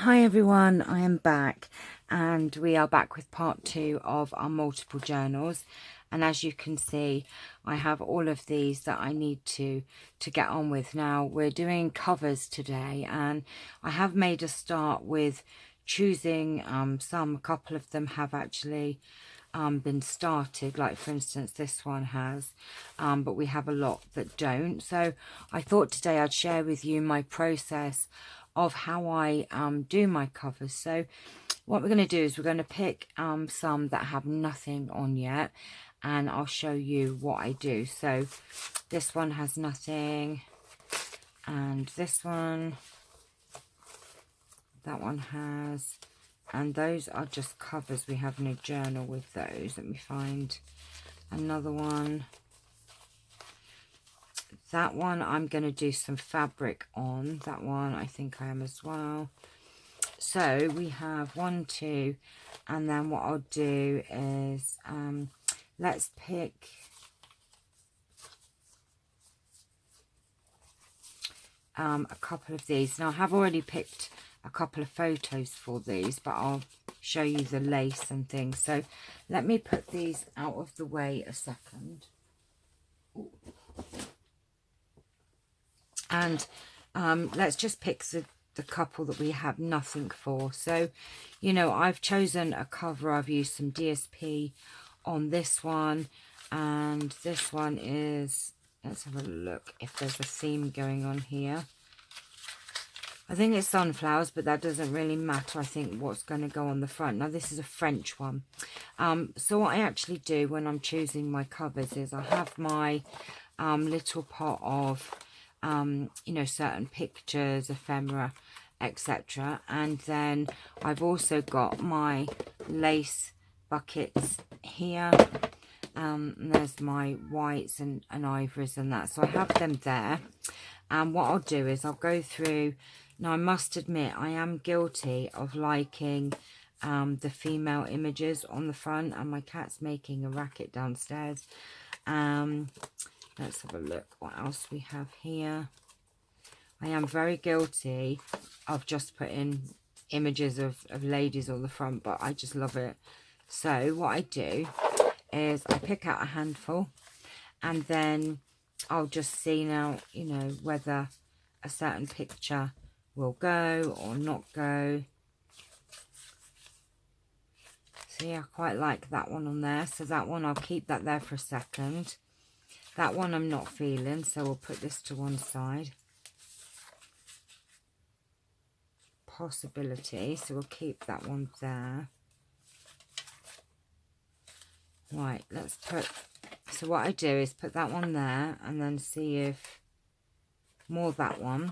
Hi everyone, I am back and we are back with part 2 of our multiple journals, and as you can see I have all of these that I need to get on with. Now we're doing covers today, and I have made a start with choosing a couple of them have actually been started, like for instance this one has, but we have a lot that don't. So I thought today I'd share with you my process of how I do my covers. So what we're going to do is we're going to pick some that have nothing on yet, and I'll show you what I do. So this one has nothing, and this one, that one has, and those are just covers. We have no journal with those. Let me find another one. That one I'm going to do some fabric on. That one I think I am as well. So we have 1, 2, and then what I'll do is let's pick a couple of these. Now I have already picked a couple of photos for these, but I'll show you the lace and things. So let me put these out of the way a second. Ooh. And let's just pick the couple that we have nothing for. So, you know, I've chosen a cover. I've used some DSP on this one, and this one is, let's have a look if there's a theme going on here. I think it's sunflowers, but that doesn't really matter. I think what's going to go on the front. Now this is a French one. So what I actually do when I'm choosing my covers is I have my little pot of you know, certain pictures, ephemera, etc. And then I've also got my lace buckets here. And there's my whites and ivories and that. So I have them there. And what I'll do is I'll go through. Now I must admit I am guilty of liking the female images on the front, and my cat's making a racket downstairs. Let's have a look what else we have here. I am very guilty of just putting images of ladies on the front, but I just love it. So what I do is I pick out a handful, and then I'll just see now, you know, whether a certain picture will go or not go. See, I quite like that one on there. So that one, I'll keep that there for a second. That one I'm not feeling, so we'll put this to one side. Possibility, so we'll keep that one there. Right, let's put, so what I do is put that one there, and then see if more that one.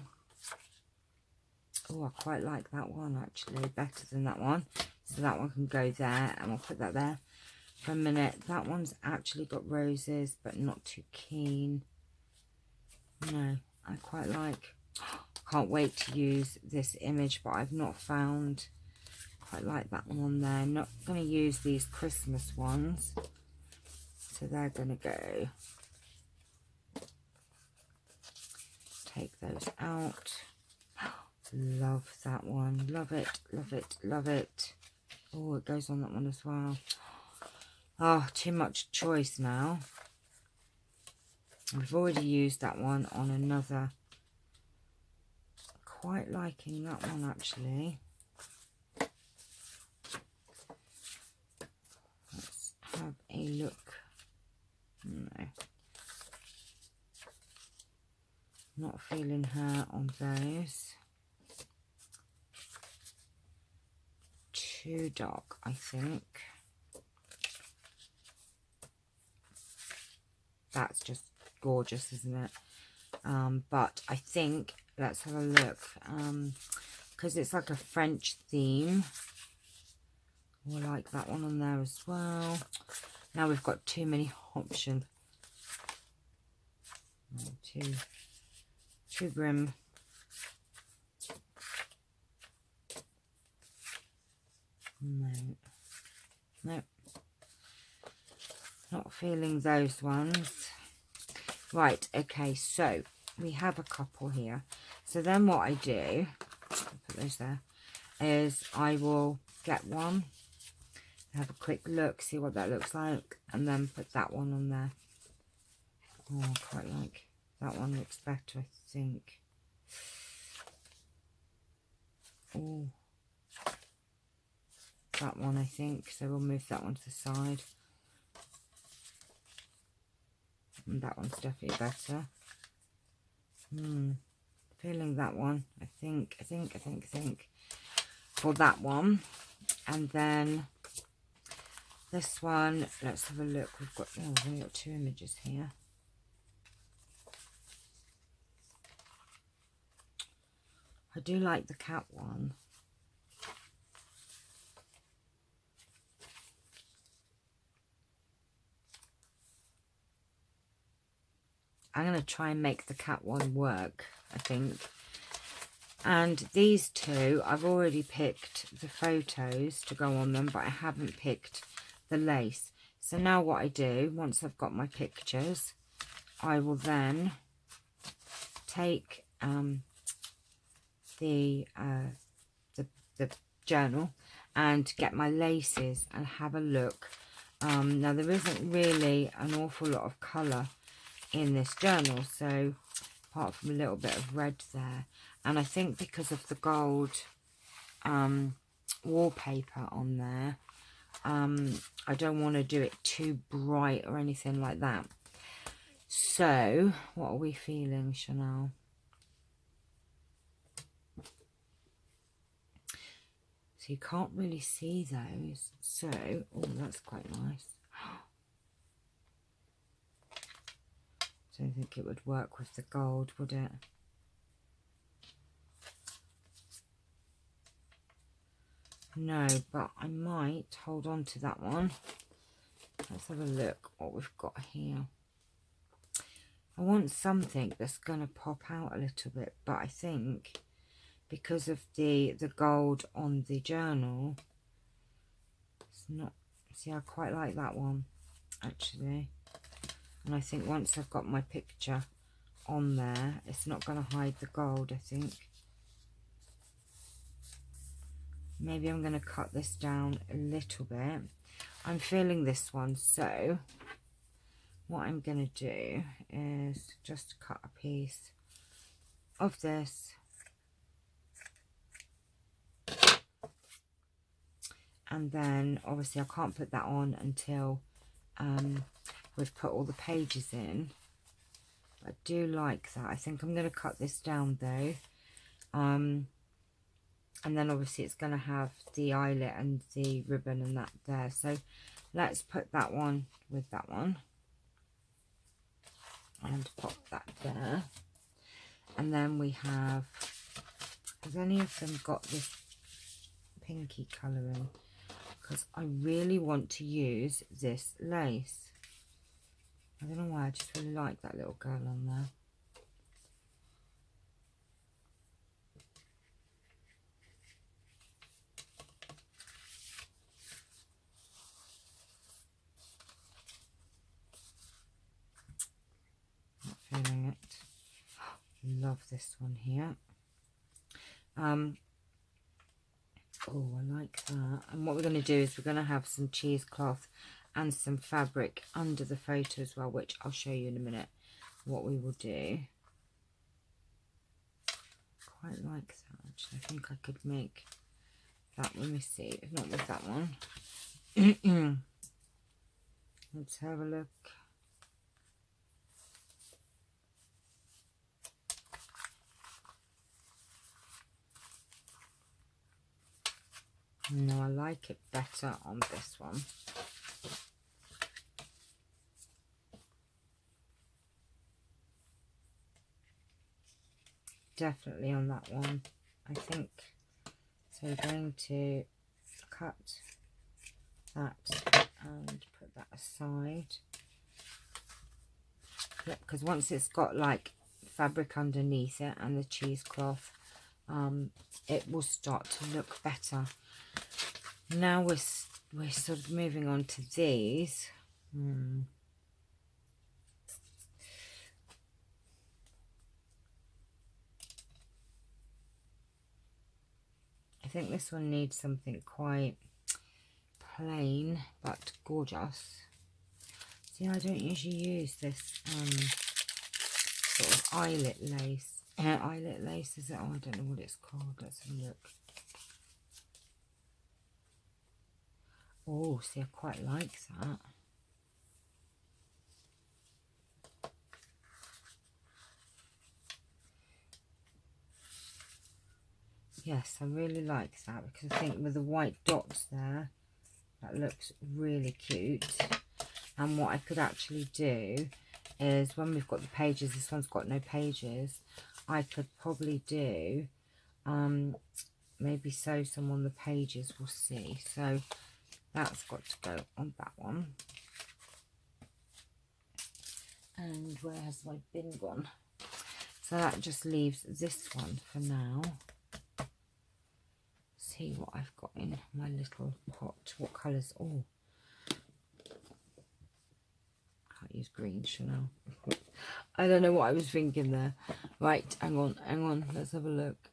Oh, I quite like that one actually, better than that one. So that one can go there, and we'll put that there for a minute. That one's actually got roses, but not too keen. No, I quite like, can't wait to use this image, but I've not found, quite like that one on there. Not going to use these Christmas ones, so they're going to go. Take those out. Love that one. Love it, love it, love it. Oh, it goes on that one as well. Oh, too much choice now. I've already used that one on another. Quite liking that one actually. Let's have a look. No. Not feeling her on those. Too dark, I think. That's just gorgeous, isn't it? But I think, let's have a look, because it's like a French theme. I like that one on there as well. Now we've got too many options. Too grim. No, not feeling those ones. Right, okay, so we have a couple here. So then what I do, put those there, is I will get one, have a quick look, see what that looks like, and then put that one on there. Oh, I quite like that one, looks better, I think. Oh, that one, I think. So we'll move that one to the side. And that one's definitely better. Feeling that one, I think. For that one. And then this one, let's have a look. We've only got 2 images here. I do like the cat one. I'm going to try and make the cat one work, I think. And these two, I've already picked the photos to go on them, but I haven't picked the lace. So now what I do, once I've got my pictures, I will then take the journal and get my laces and have a look. Now there isn't really an awful lot of colour in this journal, so apart from a little bit of red there, and I think because of the gold wallpaper on there, I don't want to do it too bright or anything like that. So what are we feeling, Chanel? So you can't really see those, so oh, that's quite nice. I don't think it would work with the gold, would it? No, but I might hold on to that one. Let's have a look what we've got here. I want something that's going to pop out a little bit, but I think because of the gold on the journal, it's not... See, I quite like that one, actually. And I think once I've got my picture on there, it's not going to hide the gold, I think. Maybe I'm going to cut this down a little bit. I'm feeling this one, so what I'm going to do is just cut a piece of this. And then, obviously, I can't put that on until we've put all the pages in. I do like that. I think I'm going to cut this down though. And then obviously it's going to have the eyelet and the ribbon and that there. So let's put that one with that one. And pop that there. And then we have... Has any of them got this pinky colour in? Because I really want to use this lace. I don't know why, I just really like that little girl on there. Not feeling it. Love this one here. Oh, I like that. And what we're going to do is we're going to have some cheesecloth and some fabric under the photo as well, which I'll show you in a minute what we will do. Quite like that, actually. I think I could make that. Let me see, not with that one. Let's have a look. No, I like it better on this one. Definitely on that one, I think. So we're going to cut that and put that aside. Because once it's got like fabric underneath it and the cheesecloth, it will start to look better. Now we're sort of moving on to these. I think this one needs something quite plain but gorgeous. See, I don't usually use this sort of eyelet lace. Eyelet lace, is it? Oh, I don't know what it's called. Let's have a look. Oh, see, I quite like that. Yes, I really like that, because I think with the white dots there, that looks really cute. And what I could actually do is, when we've got the pages, this one's got no pages, I could probably do, maybe sew some on the pages, we'll see. So that's got to go on that one. And where has my bin gone? So that just leaves this one for now. See what I've got in my little pot. What colours? Oh, can't use green, Chanel. I don't know what I was thinking there. Right, hang on, let's have a look.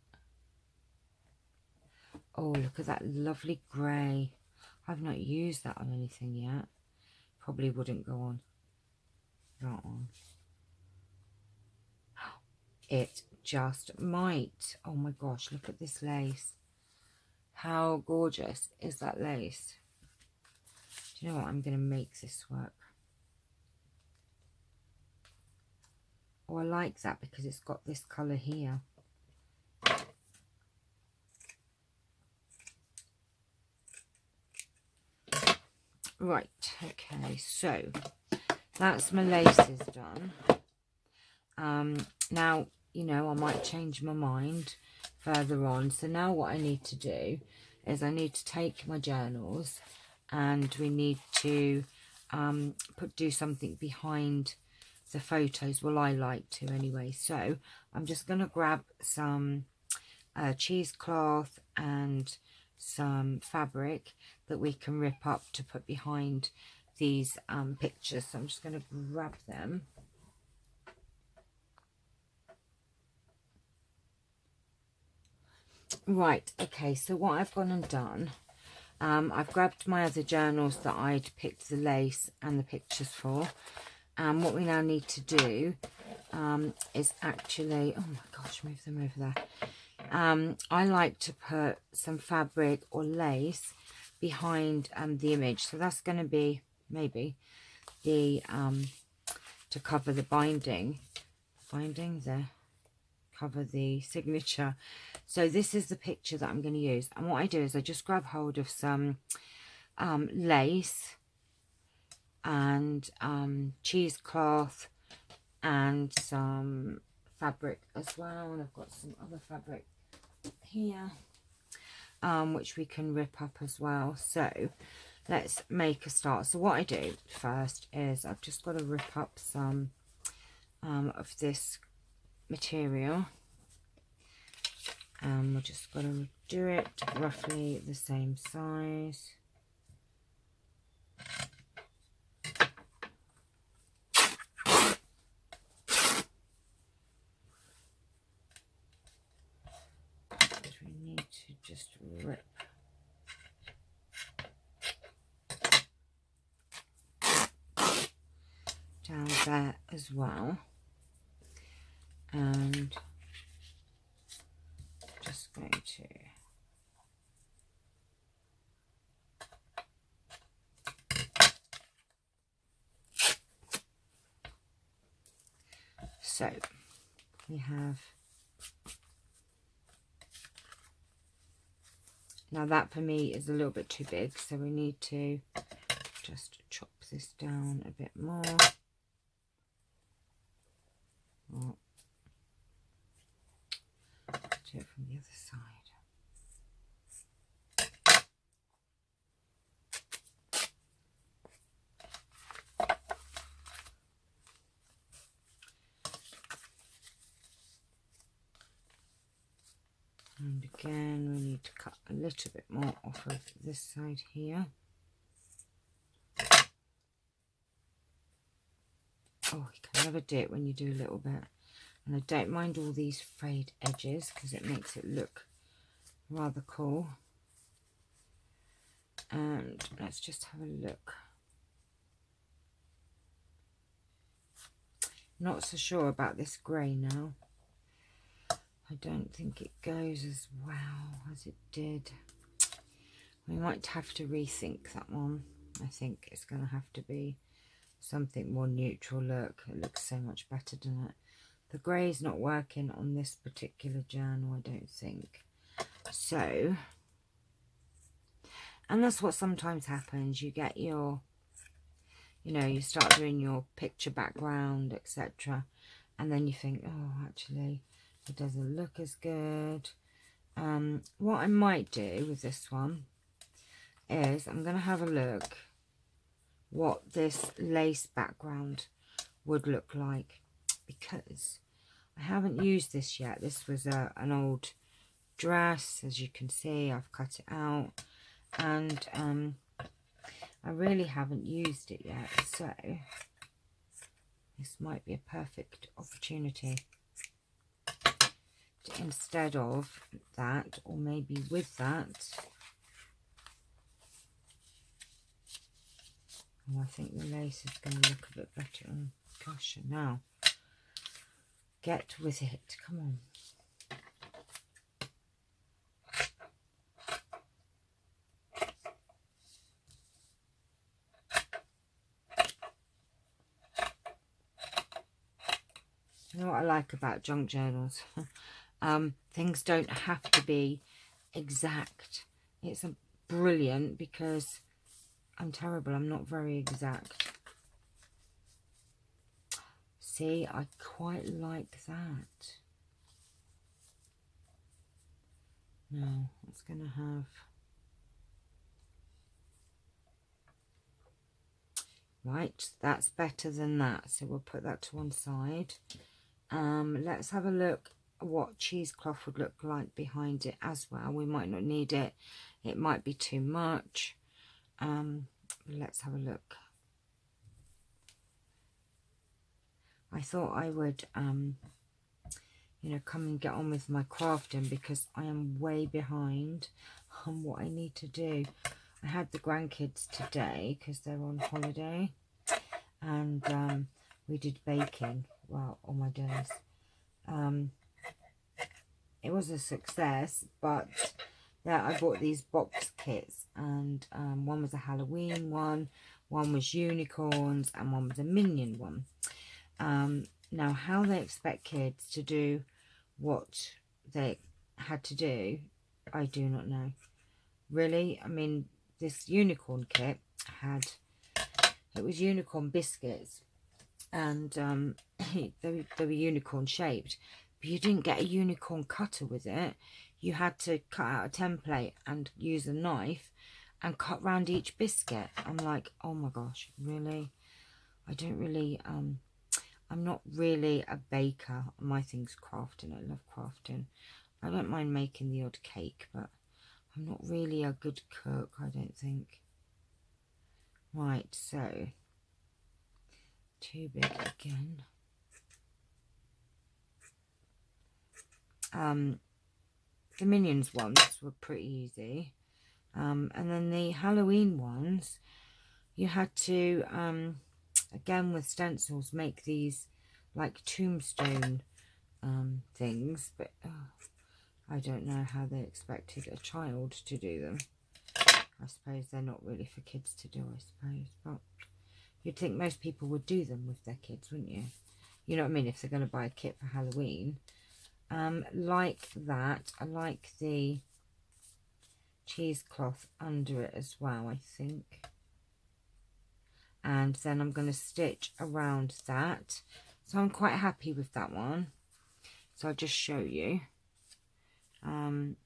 Oh, look at that lovely grey. I've not used that on anything yet. Probably wouldn't go on that one. It just might. Oh my gosh, look at this lace. How gorgeous is that lace? Do you know what? I'm going to make this work. Oh, I like that because it's got this colour here. Right, okay, so that's my laces done. Now, you know, I might change my mind further on. So now what I need to do is I need to take my journals and we need to do something behind the photos. Well, I like to anyway. So I'm just going to grab some cheesecloth and some fabric that we can rip up to put behind these pictures. So I'm just going to grab them. Right, okay, so what I've gone and done, I've grabbed my other journals that I'd picked the lace and the pictures for. And what we now need to do is actually, oh my gosh, move them over there. I like to put some fabric or lace behind the image. So that's going to be maybe the, to cover the binding there. Cover the signature. So this is the picture that I'm going to use, and what I do is I just grab hold of some lace and cheesecloth and some fabric as well, and I've got some other fabric here which we can rip up as well. So let's make a start. So what I do first is I've just got to rip up some of this material, and we're just going to do it roughly the same size. We need to just rip down there as well. And just going to so we have now that for me is a little bit too big, so we need to just chop this down a bit more. Oh. Do it from the other side. And again, we need to cut a little bit more off of this side here. Oh, you can never do it when you do a little bit. And I don't mind all these frayed edges because it makes it look Rather cool. And let's just have a look. Not so sure about this grey now. I don't think it goes as well as it did. We might have to rethink that one. I think it's going to have to be something more neutral look. It looks so much better, doesn't it? The grey is not working on this particular journal, I don't think. So, and that's what sometimes happens. You get your, you know, you start doing your picture background, etc. And then you think, oh, actually, it doesn't look as good. What I might do with this one is I'm going to have a look what this lace background would look like, because I haven't used this yet. This was an old dress, as you can see. I've cut it out, and I really haven't used it yet, so this might be a perfect opportunity to, instead of that, or maybe with that. Oh, I think the lace is going to look a bit better. Oh, gosh, now get with it. Come on. You know what I like about junk journals? Things don't have to be exact. It's brilliant because I'm terrible. I'm not very exact. See, I quite like that. No, it's going to have... Right, that's better than that. So we'll put that to one side. Let's have a look at what cheesecloth would look like behind it as well. We might not need it. It might be too much. Let's have a look. I thought I would, you know, come and get on with my crafting, because I am way behind on what I need to do. I had the grandkids today because they're on holiday, and we did baking. Wow, oh my days. It was a success, but yeah, I bought these box kits, and one was a Halloween one was unicorns, and one was a minion one. Now, how they expect kids to do what they had to do, I do not know. Really, I mean, this unicorn kit had, it was unicorn biscuits, and they were unicorn shaped, but you didn't get a unicorn cutter with it. You had to cut out a template and use a knife and cut round each biscuit. I'm like, oh my gosh, really? I don't really, I'm not really a baker. My thing's crafting. I love crafting. I don't mind making the odd cake, but I'm not really a good cook, I don't think. Right, so too big again. The Minions ones were pretty easy. And then the Halloween ones, you had to, again with stencils, make these like tombstone things, but I don't know how they expected a child to do them. I suppose they're not really for kids to do, I suppose, but you'd think most people would do them with their kids, wouldn't you? You know what I mean, if they're going to buy a kit for Halloween. Like that, I like the cheesecloth under it as well, I think. And then I'm going to stitch around that. So I'm quite happy with that one. So I'll just show you.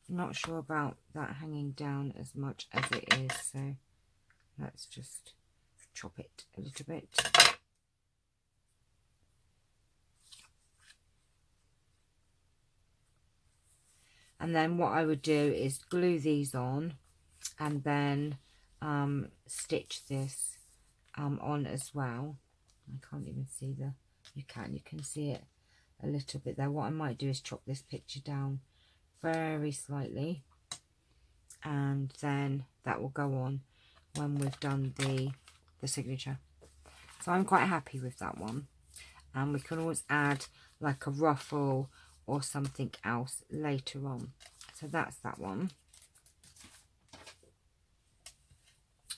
Not sure about that hanging down as much as it is, so let's just chop it a little bit. And then what I would do is glue these on, and then stitch this on as well. I can't even see you can see it a little bit there. What I might do is chop this picture down very slightly, and then that will go on when we've done the signature. So I'm quite happy with that one. And we can always add like a ruffle or something else later on. So that's that one.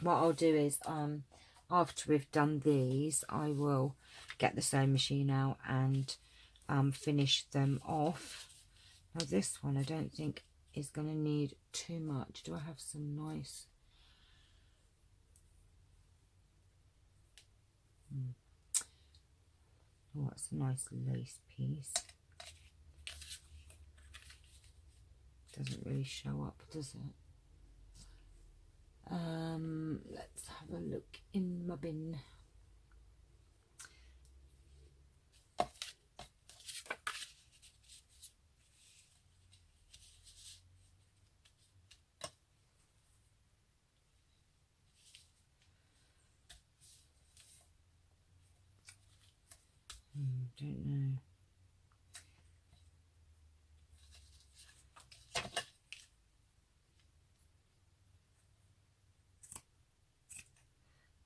What I'll do is after we've done these, I will get the sewing machine out and finish them off. Now this one I don't think is going to need too much. Do I have some nice... Oh, that's a nice lace piece. Doesn't really show up, does it? Let's have a look in my bin. Don't know.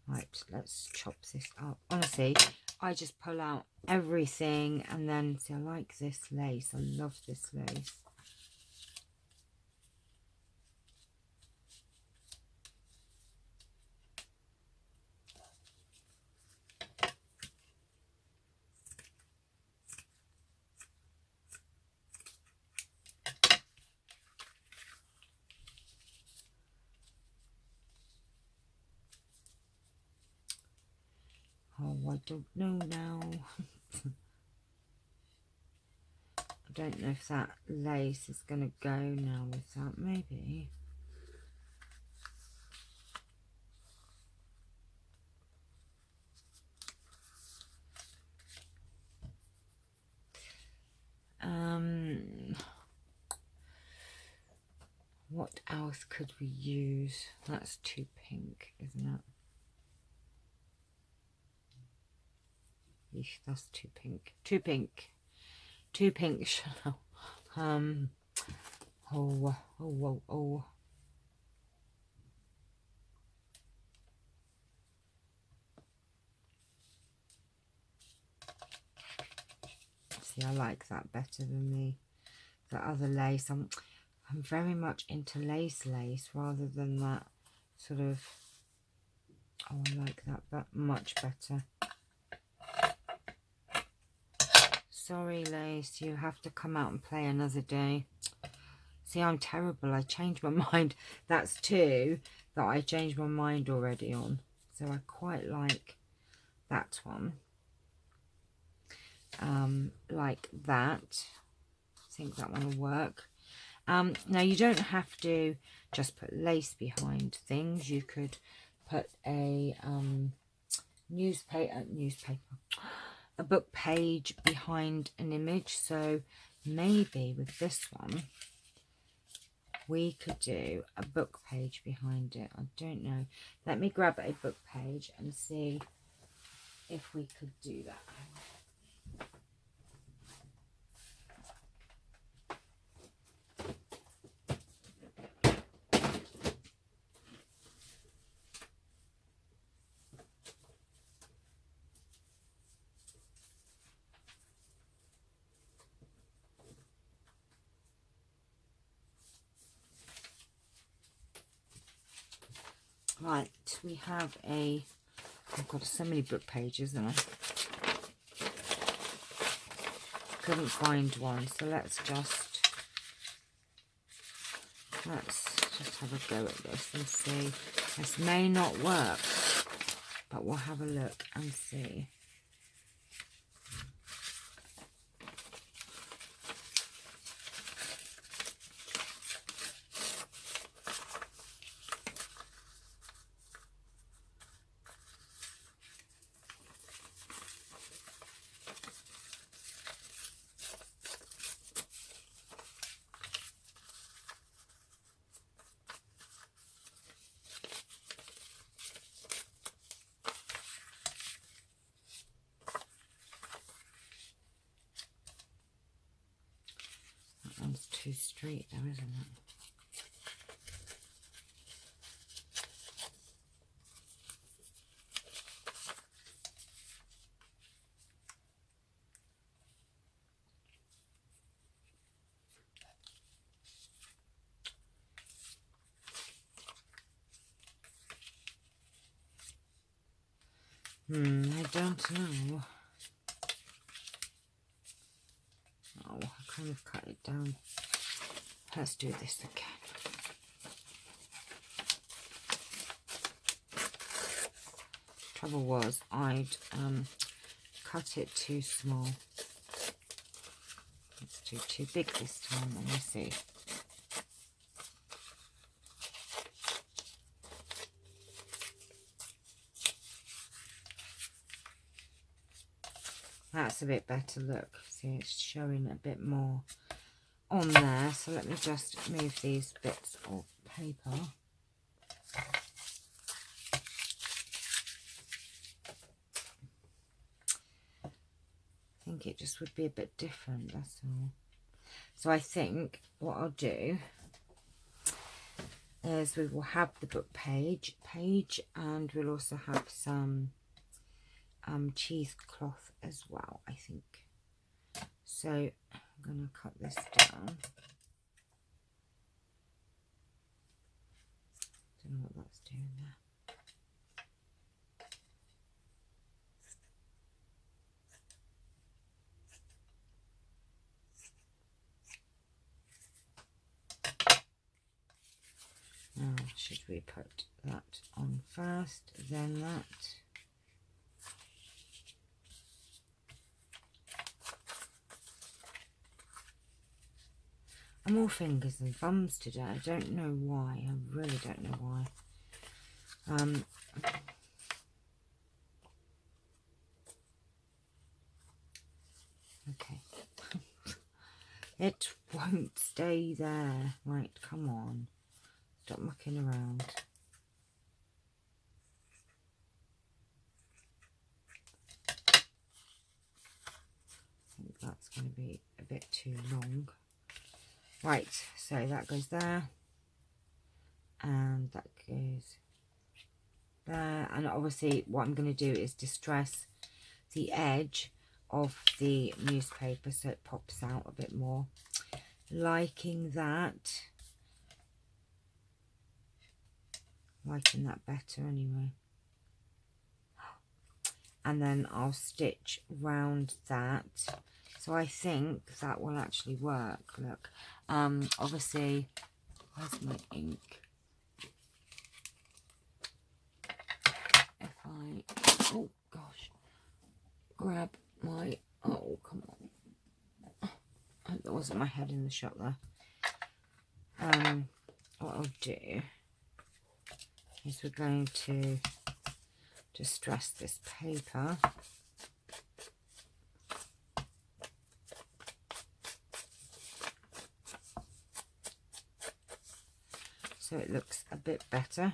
Right, let's chop this up. Honestly, I just pull out everything and then see, I like this lace. I love this lace. Oh, I don't know now. I don't know if that lace is going to go now with that. Maybe. What else could we use? That's too pink, isn't it? Eesh, that's too pink. Too pink. Too pink, Chanel. Oh. See, I like that better than the other lace. I'm very much into lace rather than that sort of... Oh, I like that much better. Sorry, lace, you have to come out and play another day. See, I'm terrible. I changed my mind. That's two that I changed my mind already on. So I quite like that one. Like that. I think that one will work. Now, you don't have to just put lace behind things. You could put a a book page behind an image. So maybe with this one, we could do a book page behind it. I don't know. Let me grab a book page and see if we could do that. Right, we have I've got so many book pages and I couldn't find one, so let's just have a go at this and see. This may not work, but we'll have a look and see. That one's too straight though, isn't it? I don't know. Oh, I kind of cut it down. Let's do this again. Trouble was, I'd cut it too small. Let's do too big this time. Let me see. That's a bit better, look. See, it's showing a bit more on there. So let me just move these bits of paper. I think it just would be a bit different, that's all. So I think what I'll do is we will have the book page, and we'll also have some cheesecloth as well, I think. So I'm going to cut this down. Don't know what that's doing there. Now, should we put that on first, then that? I'm all fingers and thumbs today. I don't know why. I really don't know why. Okay. It won't stay there. Right, come on. Stop mucking around. I think that's going to be a bit too long. Right, so that goes there. And that goes there. And obviously what I'm going to do is distress the edge of the newspaper so it pops out a bit more. Liking that. Liking that better anyway. And then I'll stitch round that. So I think that will actually work. Look, obviously, where's my ink? If I, oh gosh, grab my, oh come on. That wasn't my head in the shot there. What I'll do is we're going to distress this paper. So it looks a bit better.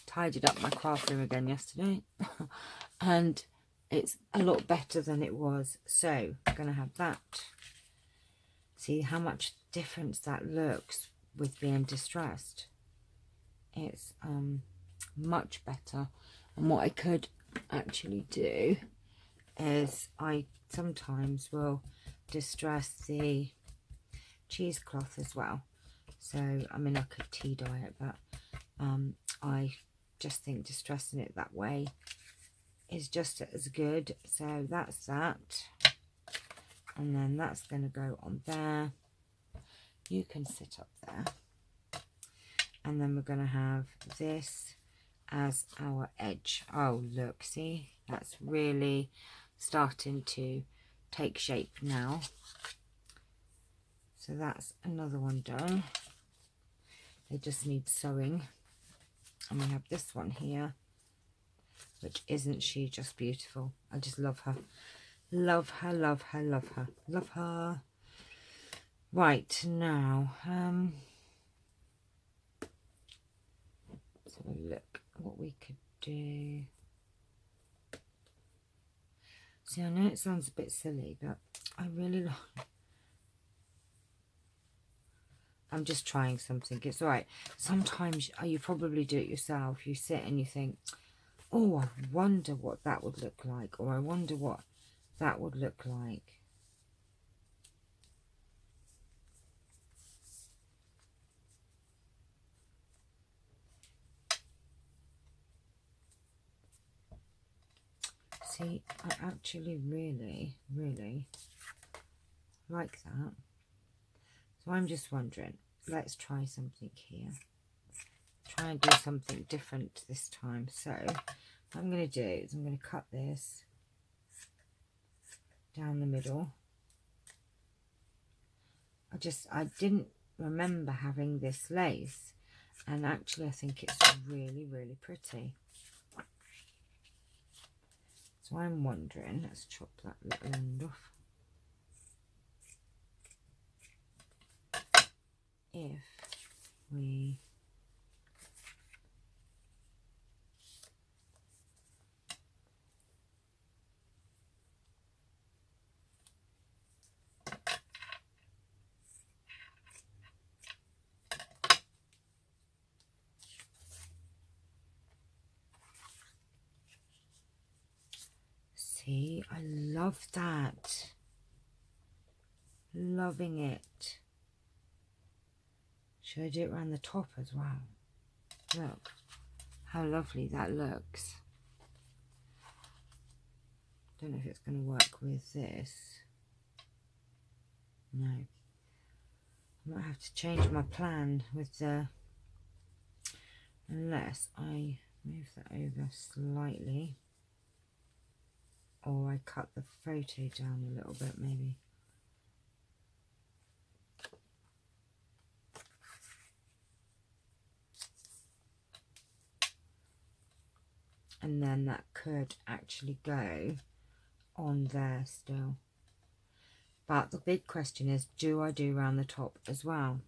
Tidied up my craft room again yesterday and it's a lot better than it was. So I'm going to have that. See how much difference that looks with being distressed. It's much better. And what I could actually do is I sometimes will distress the cheesecloth as well. So I mean I could tea dye it, but I just think distressing it that way is just as good. So that's that, and then that's going to go on there. You can sit up there, and then we're going to have this as our edge. Oh look, see, that's really starting to take shape now. So that's another one done. They just need sewing. And we have this one here, which isn't she just beautiful? I just love her. Love her, love her, love her, love her. Right, now, let's have a look what we could do. See, I know it sounds a bit silly, but I really like... I'm just trying something. It's all right. Sometimes you probably do it yourself. You sit and you think, oh, I wonder what that would look like, or I wonder what that would look like. See, I actually really, really like that. So I'm just wondering, let's try something here. Try and do something different this time. So what I'm going to do is I'm going to cut this down the middle. I didn't remember having this lace, and actually I think it's really, really pretty. So I'm wondering, let's chop that little end off, if we see, I love that. Loving it. Should I do it around the top as well? Look how lovely that looks. Don't know if it's going to work with this. No. I might have to change my plan with the... Unless I move that over slightly. Or I cut the photo down a little bit maybe. And then that could actually go on there still. But the big question is, do I do around the top as well?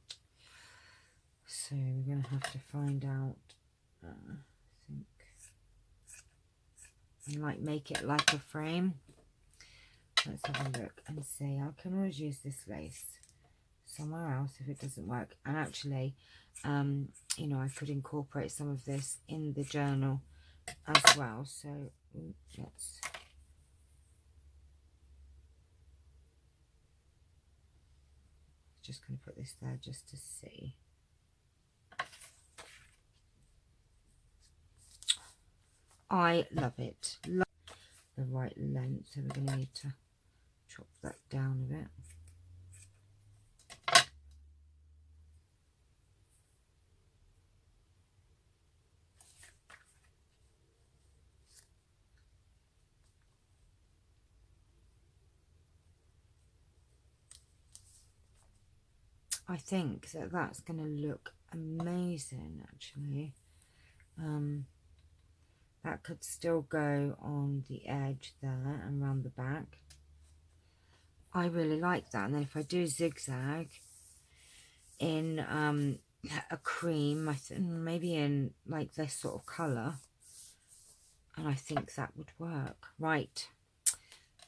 So we're going to have to find out, I think, and like make it like a frame. Let's have a look and see. I can always use this lace somewhere else if it doesn't work. And actually, you know, I could incorporate some of this in the journal as well. So let's... Just going to put this there just to see. I love it. Love the right length. So we're going to need to chop that down a bit. I think that that's going to look amazing, actually. That could still go on the edge there and around the back. I really like that. And then if I do zigzag in a cream, I think maybe in like this sort of colour, and I think that would work. Right,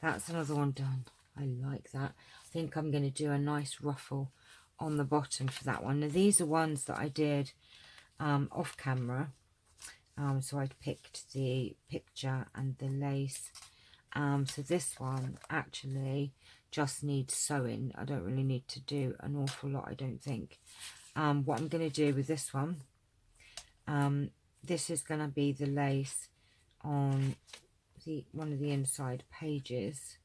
that's another one done. I like that. I think I'm going to do a nice ruffle on the bottom for that one. Now these are ones that I did off camera, so I picked the picture and the lace. So this one actually just needs sewing. I don't really need to do an awful lot, I don't think. What I'm going to do with this one, this is going to be the lace on one of the inside pages.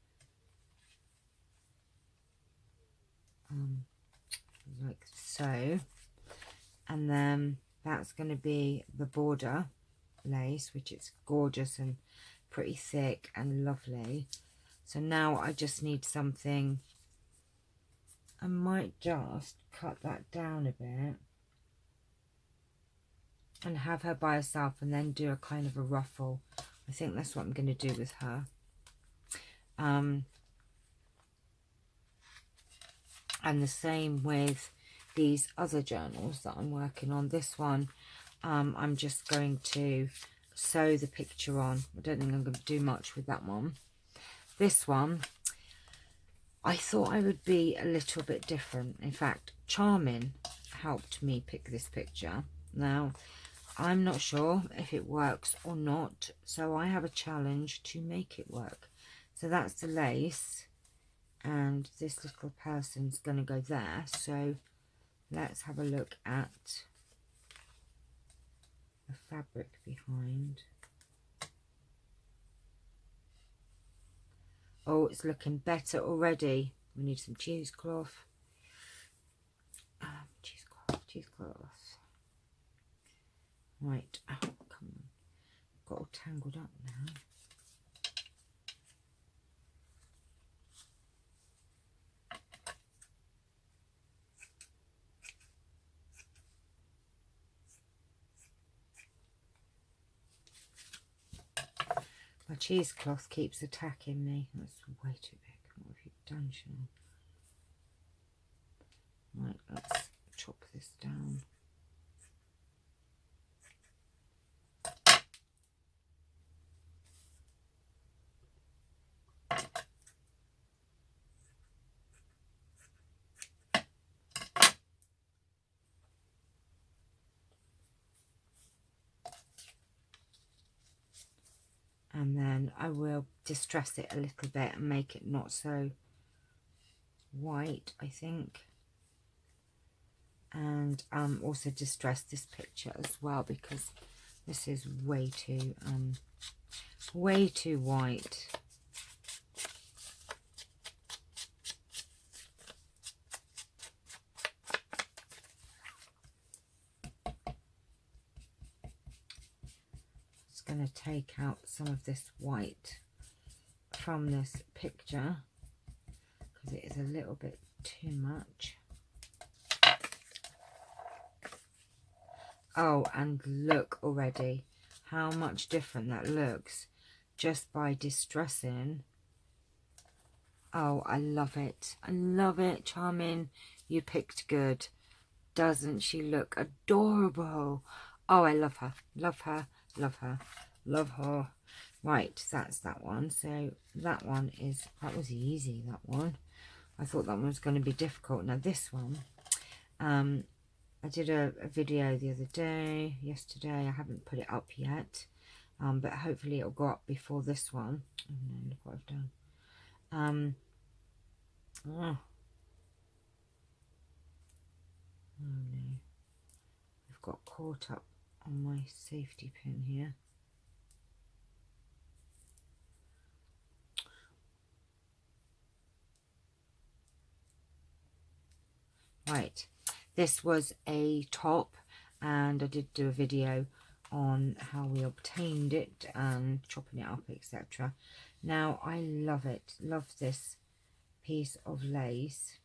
Like so, and then that's going to be the border lace, which is gorgeous and pretty thick and lovely. So now I just need something. I might just cut that down a bit and have her by herself and then do a kind of a ruffle. I think that's what I'm going to do with her. And the same with these other journals that I'm working on. This one, I'm just going to sew the picture on. I don't think I'm going to do much with that one. This one, I thought I would be a little bit different. In fact, charming. helped me pick this picture. Now, I'm not sure if it works or not, so I have a challenge to make it work. So that's the lace, and this little person's going to go there. So let's have a look at the fabric behind. Oh, it's looking better already. We need some cheesecloth. Cheesecloth. Right. Oh, come on. Got all tangled up now. My cheesecloth keeps attacking me. That's way too big. What have you done, Sean? Right, let's chop this down. And then I will distress it a little bit and make it not so white, I think. And also distress this picture as well, because this is way too white. Going to take out some of this white from this picture because it is a little bit too much. Oh, and look already how much different that looks just by distressing. Oh, I love it. I love it. Charming, you picked good. Doesn't she look adorable? Oh, I love her. Love her. Love her. Love her. Right, that's that one. So that one is, that was easy, that one. I thought that one was going to be difficult. Now this one, I did a video the other day, yesterday. I haven't put it up yet, but hopefully it'll go up before this one. Oh no, look what I've done. Oh no, I've got caught up on my safety pin here. Right, this was a top, and I did do a video on how we obtained it and chopping it up, etc. Now I love it, love this piece of lace,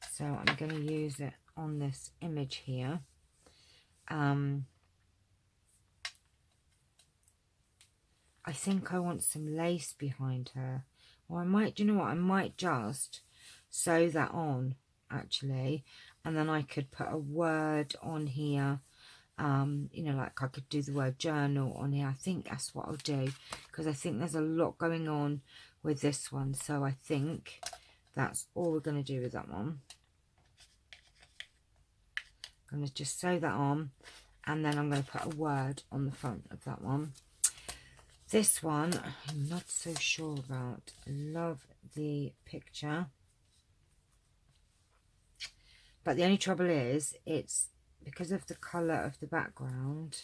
so I'm going to use it on this image here. I think I want some lace behind her, or I might, do you know what, I might just sew that on actually, and then I could put a word on here, you know, like I could do the word journal on here. I think that's what I'll do, because I think there's a lot going on with this one, so I think that's all we're going to do with that one. I'm going to just sew that on, and then I'm going to put a word on the front of that one. This one I'm not so sure about. I love the picture, but the only trouble is it's because of the colour of the background,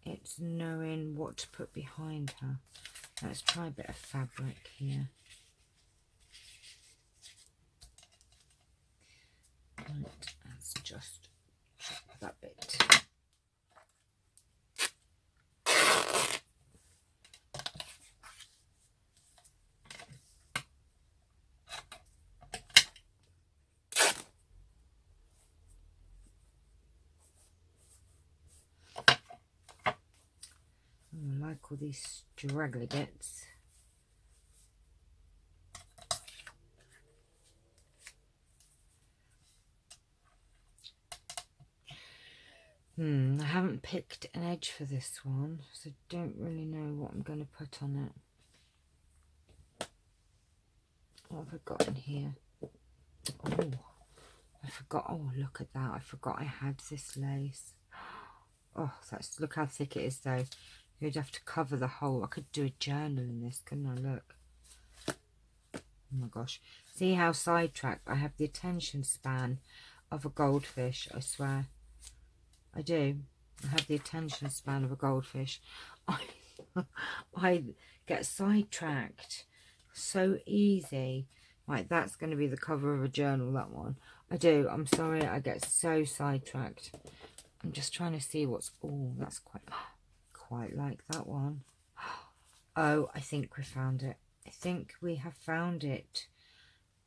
it's knowing what to put behind her. Let's try a bit of fabric here. Right, let's just chop that bit. I like all these straggly bits. I haven't picked an edge for this one, so I don't really know what I'm going to put on it. Oh, have I got in here? Oh, I forgot. Oh, look at that. I forgot I had this lace. Oh, that's, look how thick it is though. You'd have to cover the whole. I could do a journal in this, couldn't I? Look. Oh my gosh. See how sidetracked? I have the attention span of a goldfish, I swear. I do. I have the attention span of a goldfish. I get sidetracked so easy. Right, that's going to be the cover of a journal, that one. I do. I'm sorry, I get so sidetracked. I'm just trying to see what's... Oh, that's quite like that one. Oh, I think we found it. I think we have found it.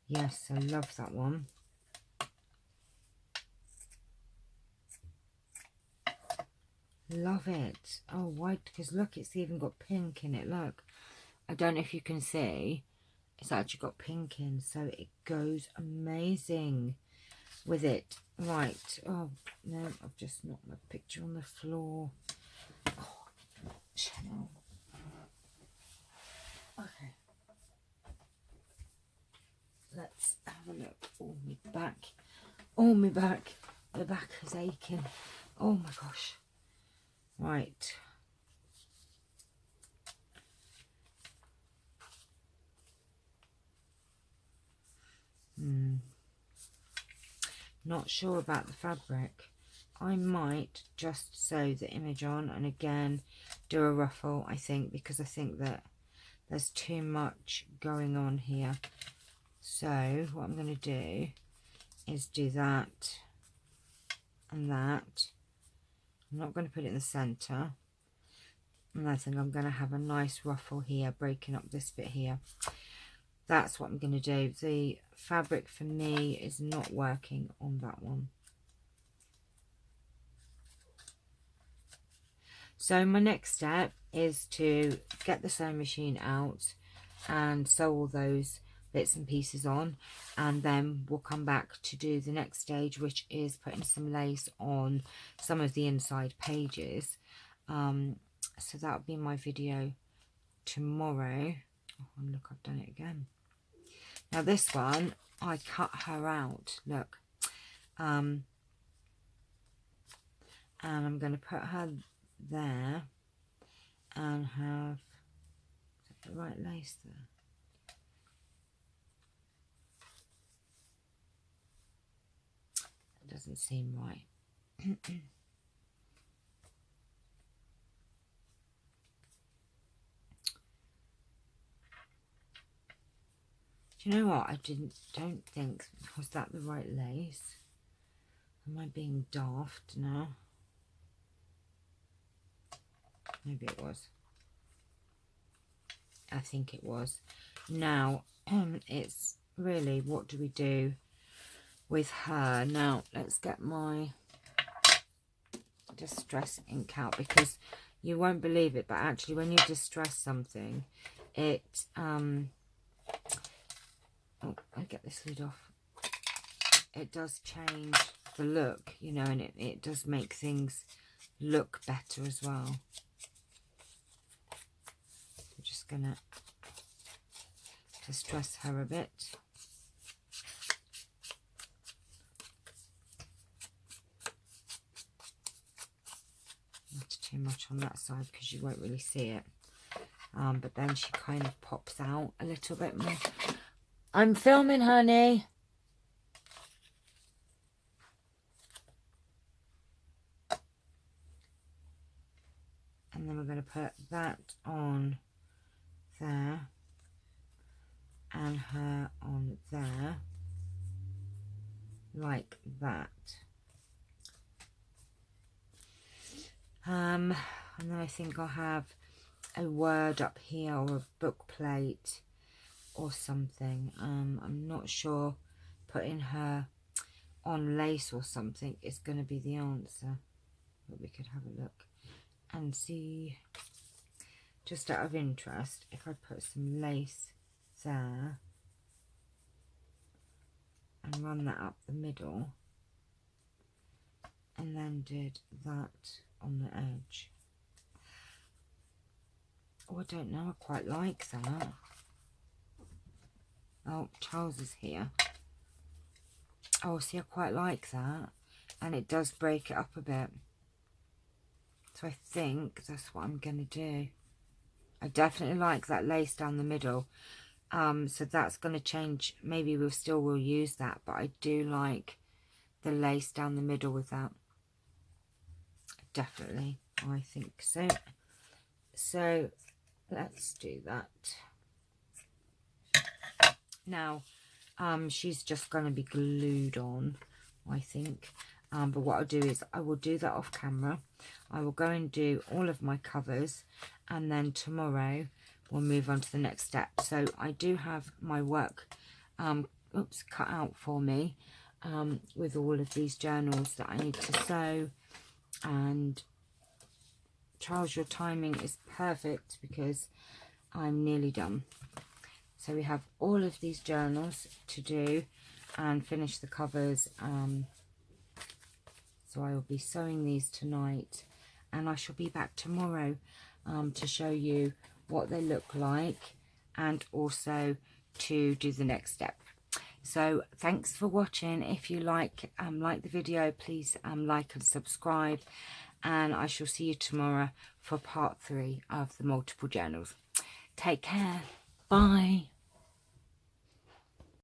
Yes, I love that one. Love it. Oh, white, because look, it's even got pink in it. Look, I don't know if you can see. It's actually got pink in, so it goes amazing with it. Right. Oh, no, I've just knocked my picture on the floor. Oh, Chanel. Okay. Let's have a look. Oh, my back. Oh, my back. My back is aching. Oh, my gosh. Right. Not sure about the fabric. I might just sew the image on and again do a ruffle, I think, because I think that there's too much going on here. So what I'm going to do is do that and that. I'm not going to put it in the centre. And I think I'm going to have a nice ruffle here, breaking up this bit here. That's what I'm going to do. The fabric for me is not working on that one. So my next step is to get the sewing machine out and sew all those bits and pieces on, and then we'll come back to do the next stage, which is putting some lace on some of the inside pages. So that'll be my video tomorrow. Oh, and look, I've done it again. Now this one, I cut her out, look. And I'm going to put her there and have, is that the right lace there? That doesn't seem right. Do you know what? I don't think, was that the right lace? Am I being daft now? Maybe it was. I think it was. Now, it's really, what do we do with her? Now, let's get my distress ink out, because you won't believe it, but actually when you distress something, it, oh, I get this lid off. It does change the look, you know, and it does make things look better as well. I'm just going to distress her a bit. Not too much on that side because you won't really see it. But then she kind of pops out a little bit more. I'm filming, honey. And then we're going to put that on there and her on there, like that. And then I think I'll have a word up here or a book plate or something. I'm not sure putting her on lace or something is going to be the answer, but we could have a look and see, just out of interest, if I put some lace there and run that up the middle and then did that on the edge. Oh, I don't know, I quite like that. Oh, Oh, Charles is here. Oh, see, I quite like that. And it does break it up a bit. So I think that's what I'm going to do. I definitely like that lace down the middle. So that's going to change. Maybe we'll use that. But I do like the lace down the middle with that. Definitely. I think so. So let's do that. Now, she's just going to be glued on, I think. But what I'll do is I will do that off camera. I will go and do all of my covers, and then tomorrow we'll move on to the next step. So I do have my work cut out for me with all of these journals that I need to sew. And Charles, your timing is perfect because I'm nearly done. So we have all of these journals to do and finish the covers. So I will be sewing these tonight, and I shall be back tomorrow to show you what they look like and also to do the next step. So thanks for watching. If you like the video, please like and subscribe, and I shall see you tomorrow for part 3 of the multiple journals. Take care. Bye.